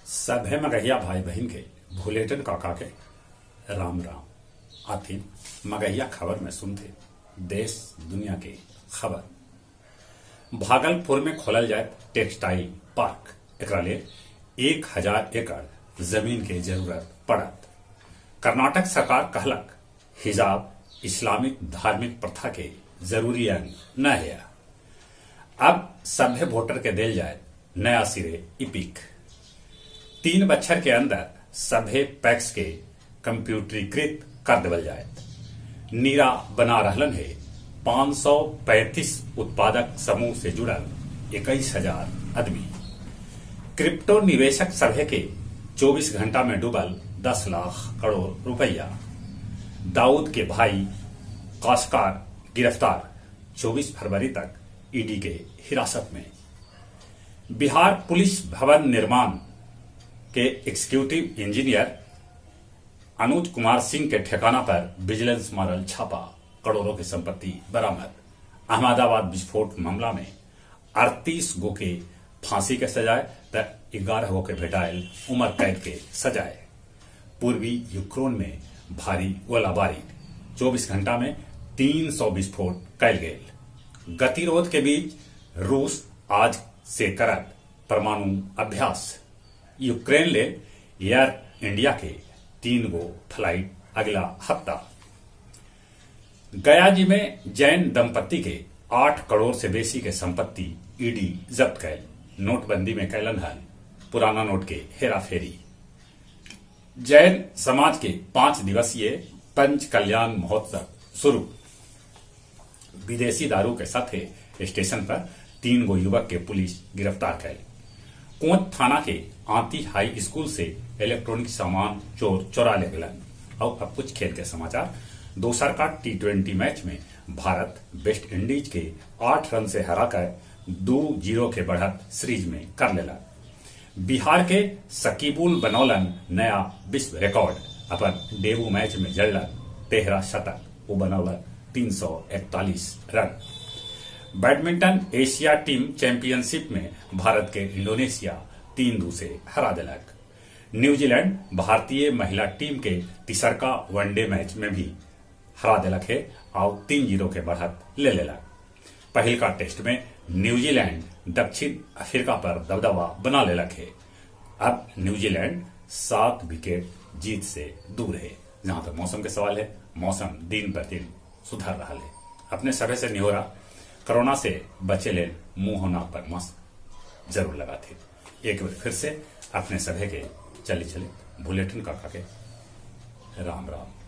सभे मगहिया भाई बहन के भुलेटन काका के राम राम। आथिन मगहिया खबर में सुनते देश दुनिया के खबर। भागलपुर में खोलल जाए टेक्सटाइल पार्क, एकरा लिए 1000 एकड़ जमीन के जरूरत पड़त। कर्नाटक सरकार कहलक हिजाब इस्लामिक धार्मिक प्रथा के जरूरी अंग न है। अब सभ्य वोटर के दिल जाए नया सिरे इपिक। 3 बछर के अंदर सभे पैक्स के कंप्यूटरीकृत कर देवल जाए। नीरा बना रहलन है 535 उत्पादक समूह से जुड़ल 21,000 आदमी। क्रिप्टो निवेशक सभे के 24 घंटा में डूबल 10 लाख करोड़ रुपया। दाऊद के भाई काशकार गिरफ्तार, 24 फरवरी तक ईडी के हिरासत में। बिहार पुलिस भवन निर्माण के एग्जीक्यूटिव इंजीनियर अनुज कुमार सिंह के ठिकाना पर विजिलेंस मारल छापा, करोड़ों की संपत्ति बरामद। अहमदाबाद विस्फोट मामला में 38 गो के फांसी के सजाए तो 11 गो के भेटायल उम्र कैद के सजाए। पूर्वी यूक्रेन में भारी गोलाबारी, 24 घंटा में 300 विस्फोट कैल गए। गतिरोध के बीच रूस आज से करत परमाणु अभ्यास। यूक्रेन ले एयर इंडिया के 3 गो फ्लाइट अगला हफ्ता। गया जी में जैन दंपत्ति के 8 करोड़ से बेसी के संपत्ति ईडी जब्त कैल। नोटबंदी में कैलन हल पुराना नोट के हेराफेरी। जैन समाज के 5 दिवसीय पंच कल्याण महोत्सव शुरू। विदेशी दारू के साथे स्टेशन पर 3 गो युवक के पुलिस गिरफ्तार कैल। कोंच थाना के आंती हाई स्कूल से इलेक्ट्रॉनिक सामान चोर चोरा ले गलन। और अब कुछ खेल के समाचार। दोसर का T20 मैच में भारत वेस्ट इंडीज के 8 रन से हराकर 2-0 के बढ़त सीरीज में कर लेला। बिहार के सकीबुल बनौलन नया विश्व रिकॉर्ड। अपन डेब्यू मैच में जड़लन 13 शतक, वो बनौलन 341 रन। बैडमिंटन एशिया टीम चैंपियनशिप में भारत के इंडोनेशिया 3-2 से हरा दिलक। न्यूजीलैंड भारतीय महिला टीम के तीसरका वनडे मैच में भी हरा दिलक है और 3-0 के बढ़त ले लेलक। पहल का टेस्ट में न्यूजीलैंड दक्षिण अफ्रीका पर दबदबा बना लेलक है। अब न्यूजीलैंड 7 विकेट जीत से दूर है। जहां तक मौसम के सवाल है, मौसम दिन पर दिन सुधर रहा है। अपने सभे से निहोरा, कोरोना से बचे ले मुंह नाक पर मास्क जरूर लगाते। एक बार फिर से अपने सभे के चले बुलेटिन काका के राम राम।